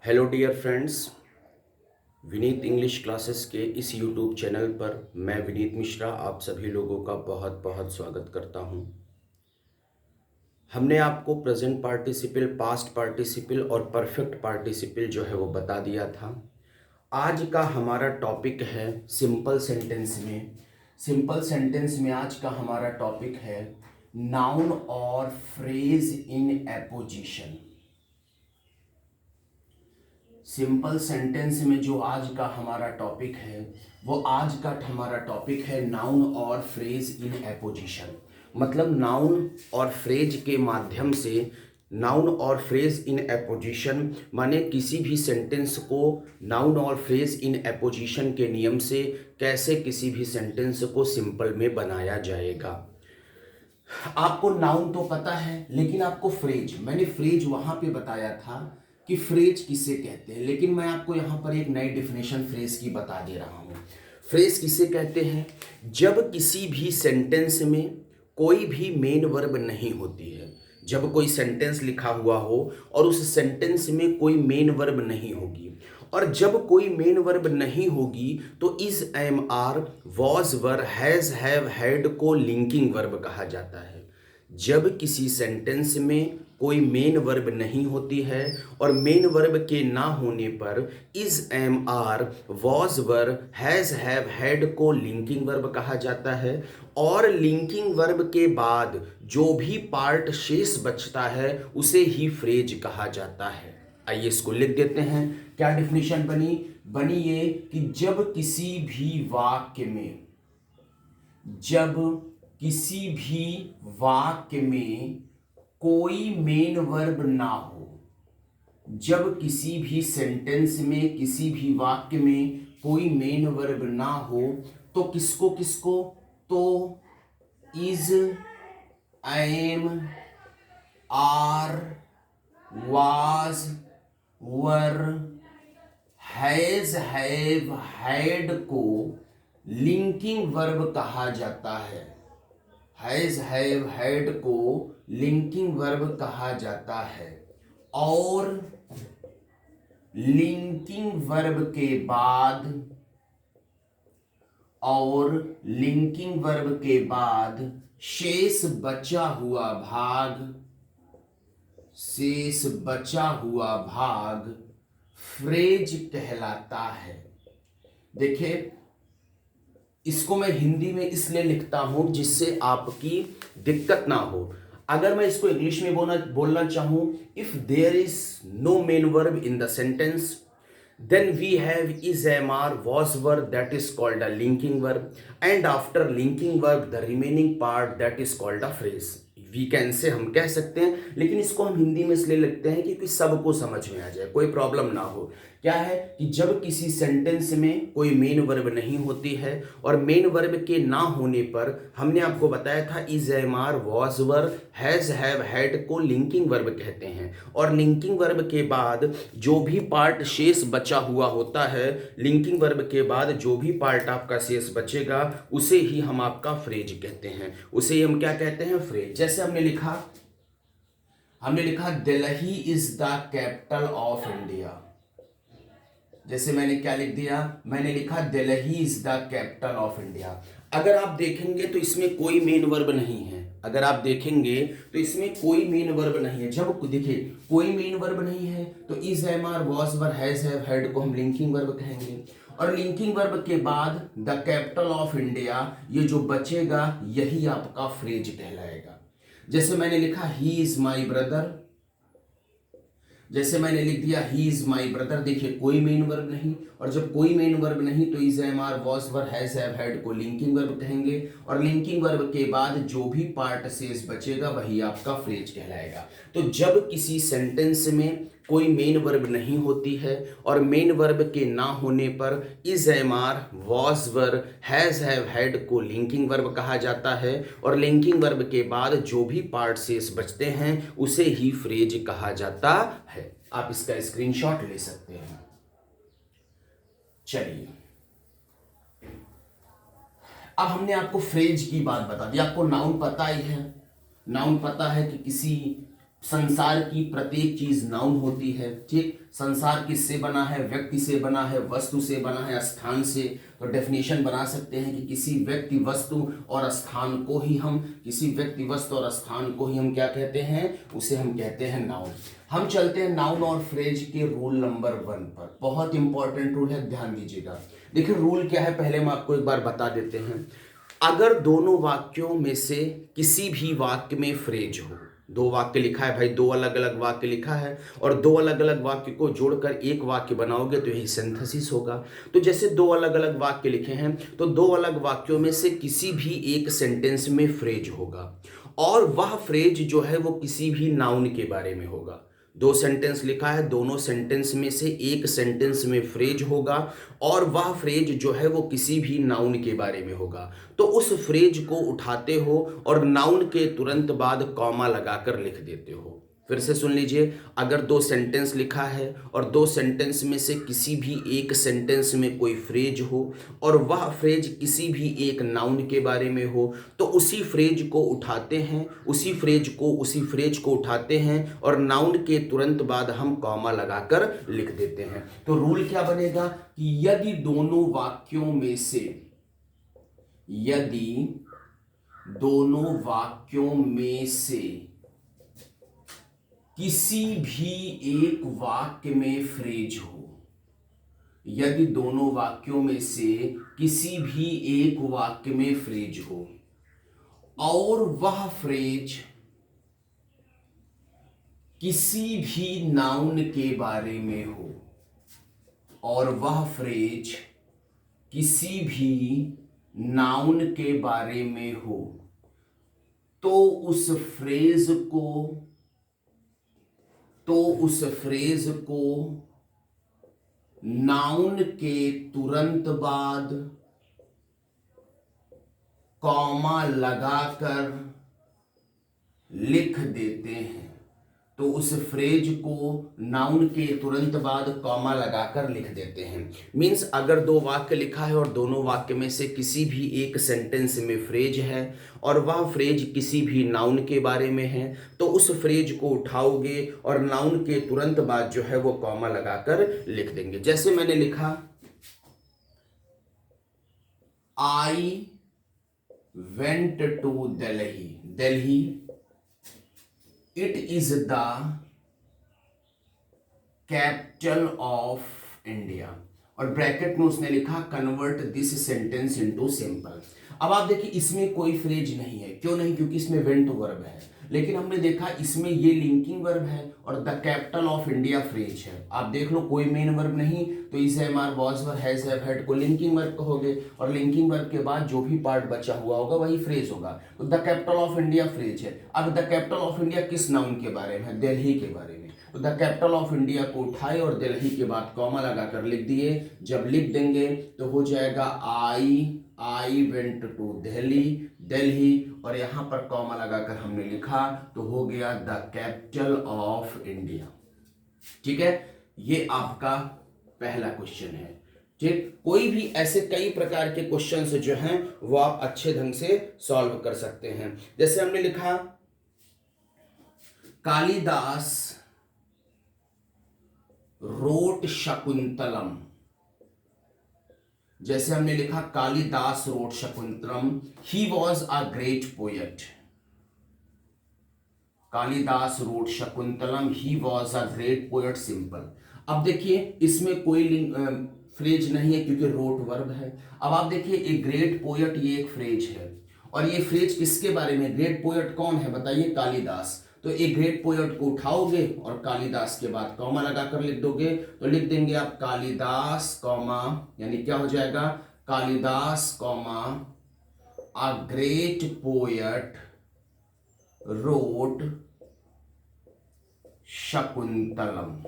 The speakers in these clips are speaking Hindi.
Hello dear friends, Vineet English classes के इस यूट्यूब चैनल पर मैं विनीत मिश्रा आप सभी लोगों का बहुत बहुत स्वागत करता हूं। हमने आपको प्रेजेंट पार्टिसिपल, पास्ट पार्टिसिपल और परफेक्ट पार्टिसिपल जो है वो बता दिया था। आज का हमारा टॉपिक है सिंपल सेंटेंस में। सिंपल सेंटेंस में आज का हमारा टॉपिक है नाउन और phrase in apposition. Simple sentence में जो आज का हमारा टॉपिक है वो आज का हमारा टॉपिक है नाउन और फ्रेज इन एपोजिशन। मतलब नाउन और फ्रेज के माध्यम से, नाउन और फ्रेज इन एपोजिशन माने किसी भी सेंटेंस को नाउन और फ्रेज इन एपोजिशन के नियम से कैसे किसी भी सेंटेंस को सिंपल में बनाया जाएगा। आपको नाउन तो पता है, लेकिन आपको फ्रेज, मैंने फ्रेज वहां पे बताया था कि फ्रेज किसे कहते हैं, लेकिन मैं आपको यहां पर एक नई डेफिनेशन फ्रेज की बता दे रहा हूं। फ्रेज किसे कहते हैं? जब किसी भी सेंटेंस में कोई भी मेन वर्ब नहीं होती है। जब कोई सेंटेंस लिखा हुआ हो और उस सेंटेंस में कोई मेन वर्ब नहीं होगी, और जब कोई मेन वर्ब नहीं होगी तो is, am, are, was, were, has, have, had को लिंकिंग वर्ब कहा जाता है। जब किसी सेंटेंस में कोई मेन वर्ब नहीं होती है और मेन वर्ब के ना होने पर is, am, are, was, were, has, have, had को लिंकिंग वर्ब कहा जाता है। और लिंकिंग वर्ब के बाद जो भी पार्ट शेष बचता है उसे ही फ्रेज कहा जाता है। आइए इसको लिख देते हैं। क्या डेफिनेशन बनी ये कि जब किसी भी वाक्य में, जब किसी भी वाक्य में कोई मेन वर्ब ना हो, जब किसी भी सेंटेंस में, किसी भी वाक्य में कोई मेन वर्ब ना हो तो किसको किसको, तो is, am, are, was, were, has, have, had को लिंकिंग वर्ब कहा जाता है। हैज, हैव, हैड को लिंकिंग वर्ब कहा जाता है। और लिंकिंग वर्ब के बाद, और लिंकिंग वर्ब के बाद शेष बचा हुआ भाग, शेष बचा हुआ भाग फ्रेज कहलाता है। देखिए, इसको मैं हिंदी में इसलिए लिखता हूं जिससे आपकी दिक्कत ना हो। अगर मैं इसको इंग्लिश में बोलना चाहूं, if there is no main verb in the sentence then we have is, am, are, was, were, that is called a linking verb, and after linking verb the remaining part that is called a phrase. We can say हम कह सकते हैं, लेकिन इसको हम हिंदी में इसलिए लिखते हैं क्योंकि सबको समझ में आ जाए, कोई प्रॉब्लम ना हो। क्या है कि जब किसी सेंटेंस में कोई मेन वर्ब नहीं होती है और मेन वर्ब के ना होने पर हमने आपको बताया था is, am, are, was, were, has, have, had को लिंकिंग वर्ब कहते हैं। और लिंकिंग वर्ब के बाद जो भी पार्ट शेष बचा हुआ होता है, लिंकिंग वर्ब के बाद जो भी पार्ट आपका शेष बचेगा उसे ही हम आपका फ्रेज कहते हैं, उसे ही हम क्या कहते हैं? फ्रेज। जैसे हमने लिखा Delhi is the capital of India. जैसे मैंने क्या लिख दिया? मैंने लिखा Delhi is the capital of India. अगर आप देखेंगे तो इसमें कोई मेन वर्ब नहीं है। अगर आप देखेंगे तो इसमें कोई मेन वर्ब नहीं है। जब देखिए कोई मेन वर्ब नहीं है तो is, am, are, was, were, has, have, had को हम लिंकिंग वर्ब कहेंगे। और लिंकिंग वर्ब के बाद द कैपिटल ऑफ इंडिया, ये जो बचेगा यही आपका फ्रेज कहलाएगा। जैसे मैंने लिखा ही इज माई ब्रदर, जैसे मैंने लिख दिया ही इज माई ब्रदर। देखिए कोई मेन वर्ब नहीं, और जब कोई मेन वर्ब नहीं तो is, am, are, was, were, has, have, had को लिंकिंग वर्ब कहेंगे। और लिंकिंग वर्ब के बाद जो भी पार्ट शेष बचेगा वही आपका फ्रेज कहलाएगा। तो जब किसी सेंटेंस में कोई मेन वर्ब नहीं होती है और मेन वर्ब के ना होने पर is, am, are, was, were, has, have, had को लिंकिंग वर्ब कहा जाता है। और लिंकिंग वर्ब के बाद जो भी पार्ट शेष बचते हैं उसे ही फ्रेज कहा जाता है। आप इसका स्क्रीनशॉट ले सकते हैं। चलिए, अब हमने आपको फ्रेज की बात बता दी। आपको नाउन पता ही है, नाउन पता है कि किसी संसार की प्रत्येक चीज नाउन होती है। ठीक, संसार किससे बना है? व्यक्ति से बना है, वस्तु से बना है, स्थान से। तो डेफिनेशन बना सकते हैं कि किसी व्यक्ति, वस्तु और स्थान को ही हम क्या कहते हैं? उसे हम कहते हैं नाउन। हम चलते हैं नाउन और फ्रेज के रूल नंबर 1 पर। बहुत इंपॉर्टेंट रूल है, ध्यान दीजिएगा। देखिए रूल क्या है, पहले हम आपको एक बार बता देते हैं। अगर दोनों वाक्यों में से किसी भी वाक्य में फ्रेज हो, दो वाक्य लिखा है भाई, दो अलग अलग वाक्य लिखा है, और दो अलग अलग वाक्य को जोड़कर एक वाक्य बनाओगे तो यही सिंथेसिस होगा। तो जैसे दो अलग अलग वाक्य लिखे हैं, तो दो अलग वाक्यों में से किसी भी एक सेंटेंस में फ्रेज होगा, और वह फ्रेज जो है वो किसी भी नाउन के बारे में होगा। दो सेंटेंस लिखा है, दोनों सेंटेंस में से एक सेंटेंस में फ्रेज होगा, और वह फ्रेज जो है वो किसी भी नाउन के बारे में होगा। तो उस फ्रेज को उठाते हो और नाउन के तुरंत बाद कॉमा लगाकर लिख देते हो। फिर से सुन लीजिए, अगर दो सेंटेंस लिखा है और दो सेंटेंस में से किसी भी एक सेंटेंस में कोई फ्रेज हो और वह फ्रेज किसी भी एक नाउन के बारे में हो, तो उसी फ्रेज को उठाते हैं और नाउन के तुरंत बाद हम कॉमा लगाकर लिख देते हैं। तो रूल क्या बनेगा कि यदि दोनों वाक्यों में से किसी भी एक वाक्य में फ्रेज हो, यदि दोनों वाक्यों में से किसी भी एक वाक्य में फ्रेज हो और वह फ्रेज किसी भी नाउन के बारे में हो, तो उस फ्रेज को नाउन के तुरंत बाद कॉमा लगाकर लिख देते हैं। तो उस फ्रेज को नाउन के तुरंत बाद कॉमा लगाकर लिख देते हैं। मीन्स अगर दो वाक्य लिखा है और दोनों वाक्य में से किसी भी एक सेंटेंस में फ्रेज है और वह फ्रेज किसी भी नाउन के बारे में है, तो उस फ्रेज को उठाओगे और नाउन के तुरंत बाद जो है वो कॉमा लगाकर लिख देंगे। जैसे मैंने लिखा, I went to Delhi, it is the capital of India, और ब्रैकेट में उसने लिखा convert this sentence into simple. अब आप देखिए इसमें कोई फ्रेज नहीं है, क्यों नहीं? क्योंकि इसमें वेंट वर्ब है। लेकिन हमने देखा इसमें ये लिंकिंग वर्ब है और the capital of India phrase है। आप देख लो कोई मेन वर्ब नहीं, तो is am are was were has have had को लिंकिंग वर्ब कहोगे, और लिंकिंग वर्ब के बाद जो भी पार्ट बचा हुआ होगा वही फ्रेज होगा। तो the capital of India phrase है। अब द कैपिटल ऑफ इंडिया किस नाउन के बारे में है? दिल्ली के बारे में। तो द कैपिटल ऑफ इंडिया को उठाए और दिल्ली के बाद कॉमा लगाकर लिख दिए। जब लिख देंगे तो हो जाएगा आई वेंट टू दिल्ली, और यहां पर कॉमा लगाकर हमने लिखा तो हो गया द कैपिटल ऑफ इंडिया। ठीक है, ये आपका पहला क्वेश्चन है। ठीक, कोई भी ऐसे कई प्रकार के क्वेश्चंस जो हैं वो आप अच्छे ढंग से सॉल्व कर सकते हैं। जैसे हमने लिखा कालिदास रोट शकुंतलम, जैसे हमने लिखा Kalidas wrote Shakuntalam, he was a great poet. Kalidas wrote Shakuntalam, he was a great poet, simple. अब देखिए इसमें कोई फ्रेज नहीं है क्योंकि रोट वर्ब है। अब आप देखिए ए ग्रेट पोएट, ये एक फ्रेज है, और ये फ्रेज किसके बारे में? ग्रेट पोएट कौन है बताइए? कालिदास। तो एक ग्रेट पोएट को उठाओगे और कालिदास के बाद कॉमा लगाकर लिख दोगे, तो लिख देंगे आप कालिदास कॉमा, यानी क्या हो जाएगा? Kalidas comma a great poet wrote Shakuntalam.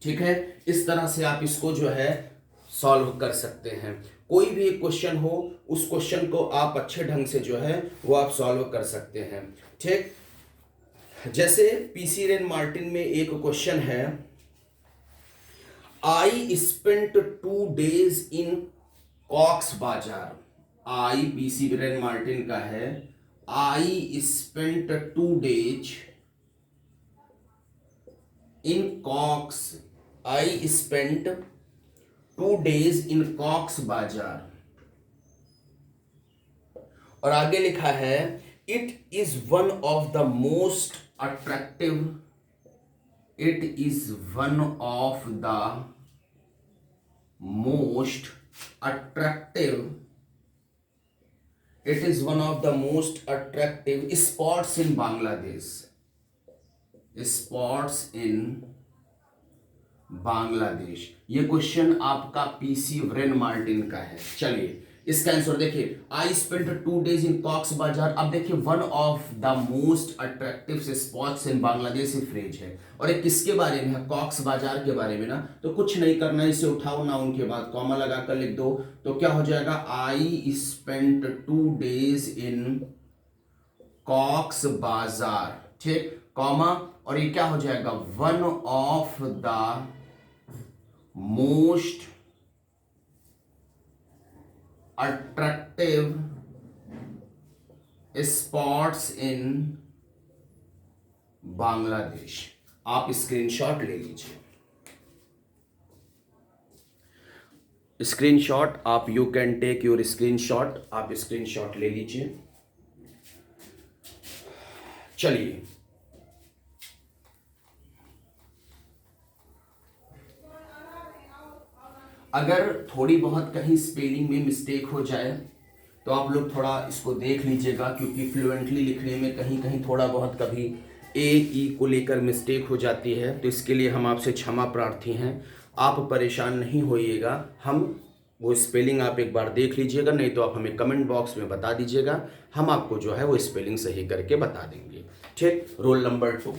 ठीक है, इस तरह से आप इसको जो है सॉल्व कर सकते हैं। कोई भी क्वेश्चन हो उस क्वेश्चन को आप अच्छे ढंग से जो है वो आप सॉल्व कर सकते हैं। ठीक, जैसे पीसी रेन मार्टिन में एक क्वेश्चन है, I spent 2 days in Cox's Bazar. आई पीसी रेन मार्टिन का है, I spent 2 days in Cox, I spent 2 days in Cox's Bazar. और आगे लिखा है it is one of the most attractive, it is one of the most attractive, it is one of the most attractive spots in Bangladesh, spots in Bangladesh. ये क्वेश्चन आपका पीसी व्रेन मार्टिन का है। चलिए इसका आंसर देखिए, I spent 2 days in Cox's Bazar. अब देखिए one of the most attractive spots in Bangladesh phrase है, और ये किसके बारे में है, कॉक्स बाजार के बारे में ना। तो कुछ नहीं करना, इसे उठाओ ना, उनके बाद कॉमा लगाकर लिख दो, तो क्या हो जाएगा, I spent 2 days in Cox's Bazar, ठीक, कॉमा, और ये क्या हो जाएगा, one of the most attractive spots in Bangladesh. आप स्क्रीनशॉट ले लीजिए, स्क्रीनशॉट आप, you can take your screenshot, आप स्क्रीनशॉट ले लीजिए। चलिए अगर थोड़ी बहुत कहीं स्पेलिंग में मिस्टेक हो जाए तो आप लोग थोड़ा इसको देख लीजिएगा, क्योंकि फ्लुएंटली लिखने में कहीं कहीं थोड़ा बहुत कभी ए ई को लेकर मिस्टेक हो जाती है, तो इसके लिए हम आपसे क्षमा प्रार्थी हैं। आप परेशान नहीं होइएगा, हम वो स्पेलिंग आप एक बार देख लीजिएगा, नहीं तो आप हमें कमेंट बॉक्स में बता दीजिएगा, हम आपको जो है वो स्पेलिंग सही करके बता देंगे। ठीक, रोल नंबर 2,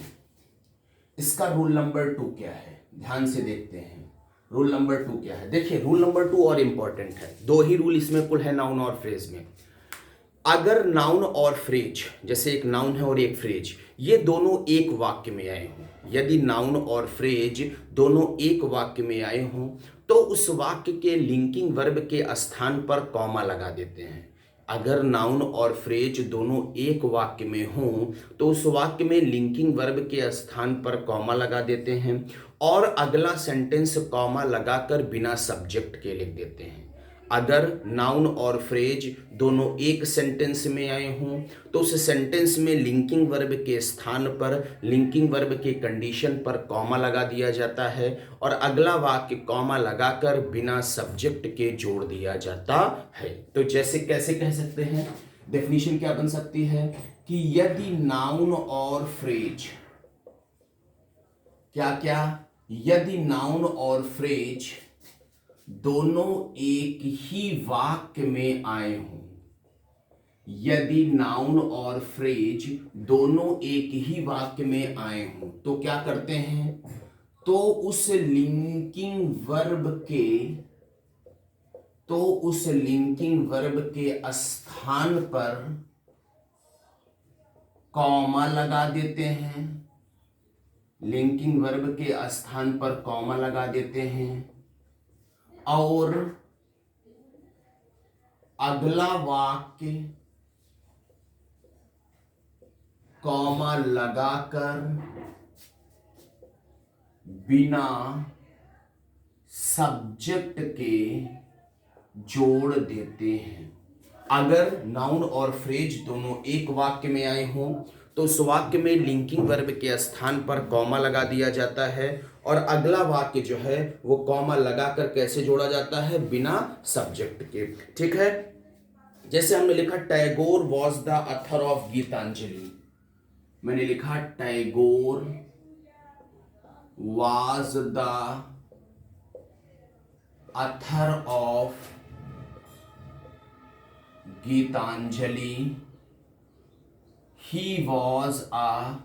इसका रोल नंबर 2 क्या है, ध्यान से देखते हैं। रूल नंबर 2 क्या है, देखिए रूल नंबर 2 और इंपॉर्टेंट है, 2 ही रूल इसमें कुल है नाउन और फ्रेज में। अगर नाउन और फ्रेज, जैसे एक नाउन है और एक फ्रेज, ये दोनों एक वाक्य में आए हों, यदि नाउन और फ्रेज दोनों एक वाक्य में आए हों तो उस वाक्य के लिंकिंग वर्ब के स्थान पर कॉमा लगा देते हैं। अगर नाउन और फ्रेज दोनों एक वाक्य में हों तो उस वाक्य में लिंकिंग वर्ब के स्थान पर कॉमा लगा देते हैं और अगला सेंटेंस कॉमा लगाकर बिना सब्जेक्ट के लिख देते हैं। अगर नाउन और फ्रेज दोनों एक सेंटेंस में आए हों तो उस सेंटेंस में लिंकिंग वर्ब के स्थान पर लिंकिंग वर्ब के कंडीशन पर कॉमा लगा दिया जाता है और अगला वाक्य कॉमा लगाकर बिना सब्जेक्ट के जोड़ दिया जाता है। तो जैसे कैसे कह सकते हैं, डेफिनेशन क्या बन सकती है कि यदि नाउन और फ्रेज क्या क्या, यदि नाउन और फ्रेज दोनों एक ही वाक्य में आए हों, यदि नाउन और फ्रेज दोनों एक ही वाक्य में आए हों तो क्या करते हैं, तो उस लिंकिंग वर्ब के स्थान पर कॉमा लगा देते हैं, लिंकिंग वर्ब के स्थान पर कॉमा लगा देते हैं और अगला वाक्य कॉमा लगाकर बिना सब्जेक्ट के जोड़ देते हैं। अगर नाउन और फ्रेज दोनों एक वाक्य में आए हों तो उस वाक्य में लिंकिंग वर्ब के स्थान पर कॉमा लगा दिया जाता है और अगला वाक्य जो है वो कॉमा लगाकर कैसे जोड़ा जाता है, बिना सब्जेक्ट के। ठीक है, जैसे हमने लिखा Tagore was the author of Gitanjali, मैंने लिखा Tagore was the author of Gitanjali, he was a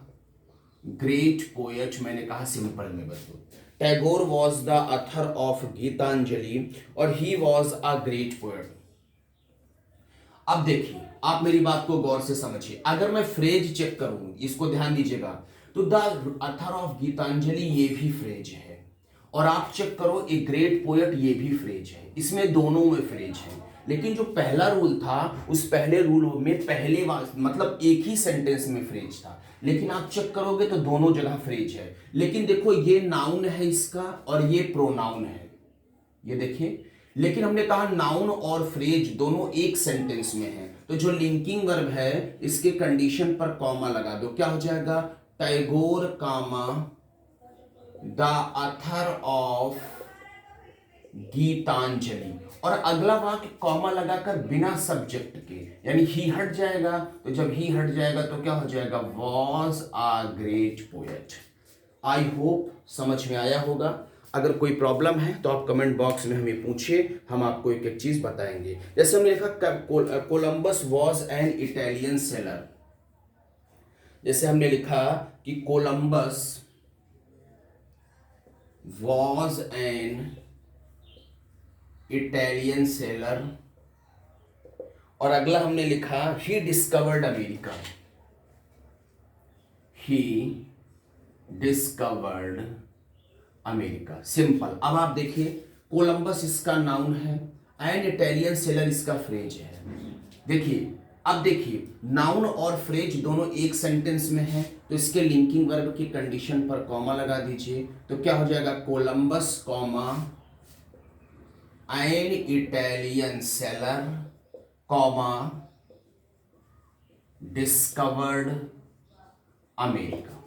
great poet, मैंने कहा सिंपल में बदलो, Tagore was the author of Gitanjali और he was a great poet. अब देखिए, आप मेरी बात को गौर से समझिए, अगर मैं फ्रेज चेक करूं, इसको ध्यान दीजिएगा, तो द ऑथर ऑफ गीतांजलि ये भी फ्रेज है और आप चेक करो ए ग्रेट पोएट ये भी फ्रेज है, इसमें दोनों में फ्रेज है। लेकिन जो पहला रूल था उस पहले रूल में पहले मतलब एक ही सेंटेंस में फ्रेज था, लेकिन आप चेक करोगे तो दोनों जगह फ्रेज है। लेकिन देखो ये नाउन है इसका और ये प्रोनाउन है, ये देखिए। लेकिन हमने कहा नाउन और फ्रेज दोनों एक सेंटेंस में है, तो जो लिंकिंग वर्ब है इसके कंडीशन पर कॉमा लगा दो, क्या हो जाएगा? टैगोर कामा द ऑथर ऑफ गीतांजलि। और अगला वाक्य कॉमा लगाकर बिना सब्जेक्ट के, यानी ही हट जाएगा, तो जब ही हट जाएगा तो क्या हो जाएगा? Was a great poet. I hope समझ में आया होगा। अगर कोई प्रॉब्लम है तो आप कमेंट बॉक्स में हमें पूछिए, हम आपको एक एक चीज बताएंगे। जैसे हमने लिखा Columbus was an Italian seller, जैसे हमने लिखा कि Columbus was an Italian seller, और अगला हमने लिखा he discovered America, he discovered America. Simple. अब आप देखिए कोलंबस इसका नाउन है, एंड इटालियन सेलर इसका फ्रेज है। देखिए अब देखिए नाउन और फ्रेज दोनों एक सेंटेंस में है, तो इसके लिंकिंग वर्ब की कंडीशन पर कॉमा लगा दीजिए, तो क्या हो जाएगा? Columbus comma an Italian seller comma discovered America.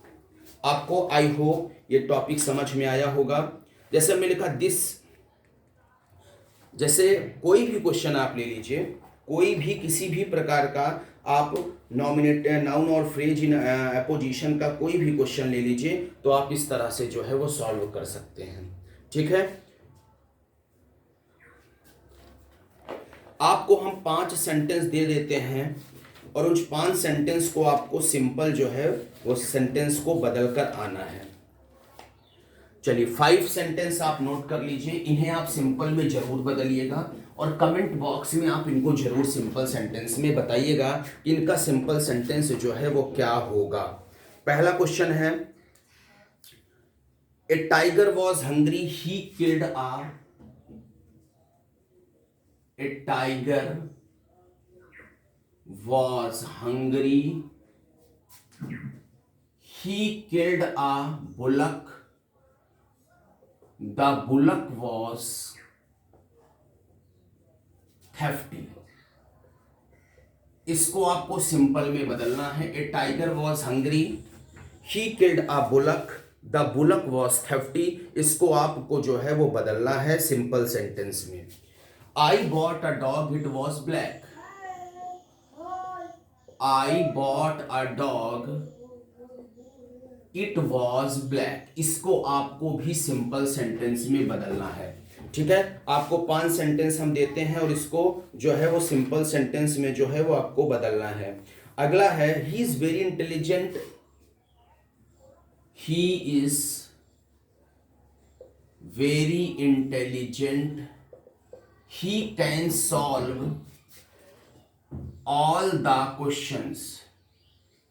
आपको आई होप ये टॉपिक समझ में आया होगा। जैसे हमने लिखा दिस, जैसे कोई भी क्वेश्चन आप ले लीजिए, कोई भी किसी भी प्रकार का आप नॉमिनेट नाउन और फ्रेज इन अपोजिशन का कोई भी क्वेश्चन ले लीजिए, तो आप इस तरह से जो है वो सॉल्व कर सकते हैं। ठीक है, आपको हम 5 सेंटेंस दे देते हैं और उन 5 सेंटेंस को आपको सिंपल जो है वो सेंटेंस को बदल कर आना है। चलिए 5 सेंटेंस आप नोट कर लीजिए, इन्हें आप सिंपल में जरूर बदलिएगा और कमेंट बॉक्स में आप इनको जरूर सिंपल सेंटेंस में बताइएगा कि इनका सिंपल सेंटेंस जो है वो क्या होगा। पहला क्वेश्चन है, a tiger was hungry he killed A tiger was hungry. He killed a bullock. The bullock was thefty. इसको आपको सिंपल में बदलना है। A tiger was hungry. He killed a bullock. The bullock was thefty. इसको आपको जो है वो बदलना है सिंपल सेंटेंस में। I bought a dog, it was black. I bought a dog, it was black. इसको आपको भी सिंपल सेंटेंस में बदलना है। ठीक है, आपको 5 सेंटेंस हम देते हैं और इसको जो है वो सिंपल सेंटेंस में जो है वो आपको बदलना है। अगला है, he is very intelligent. He is very intelligent. He can solve all the questions.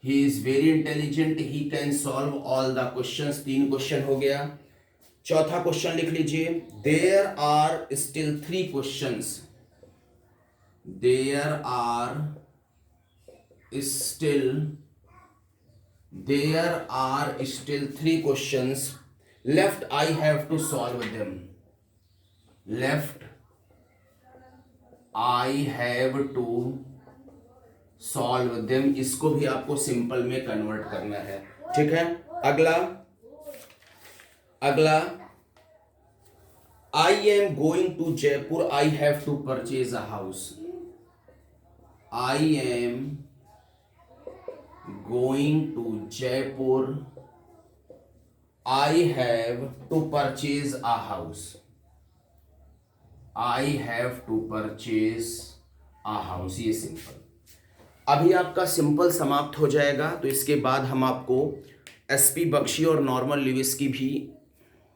He is very intelligent. He can solve all the questions. 3 question हो गया। चौथा क्वेश्चन लिख लीजिए, There are still 3 questions. There are still 3 questions left. I have to solve them. Left I have to solve them. इसको भी आपको सिंपल में कन्वर्ट करना है। ठीक है, अगला I am going to Jaipur. I have to purchase a house. I am going to Jaipur. I have to purchase a house. I have to purchase a house. ये सिंपल। अभी आपका सिंपल समाप्त हो जाएगा, तो इसके बाद हम आपको एसपी बख्शी और नॉर्मल लिविस की भी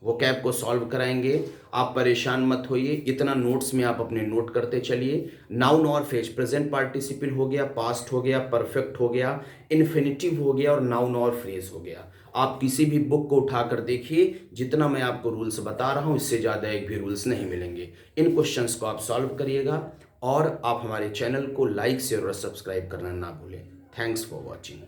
वो कैब को सॉल्व कराएंगे। आप परेशान मत होइए, इतना नोट्स में आप अपने नोट करते चलिए। नाउन और फ्रेज, प्रेजेंट पार्टिसिपल हो गया, पास्ट हो गया, परफेक्ट हो गया, इन्फिनिटिव हो गया और नाउन और फ्रेज हो गया। आप किसी भी बुक को उठाकर देखिए, जितना मैं आपको रूल्स बता रहा हूँ इससे ज़्यादा एक भी रूल्स नहीं मिलेंगे। इन क्वेश्चंस को आप सॉल्व करिएगा और आप हमारे चैनल को लाइक शेयर और सब्सक्राइब करना ना भूलें। Thanks for watching.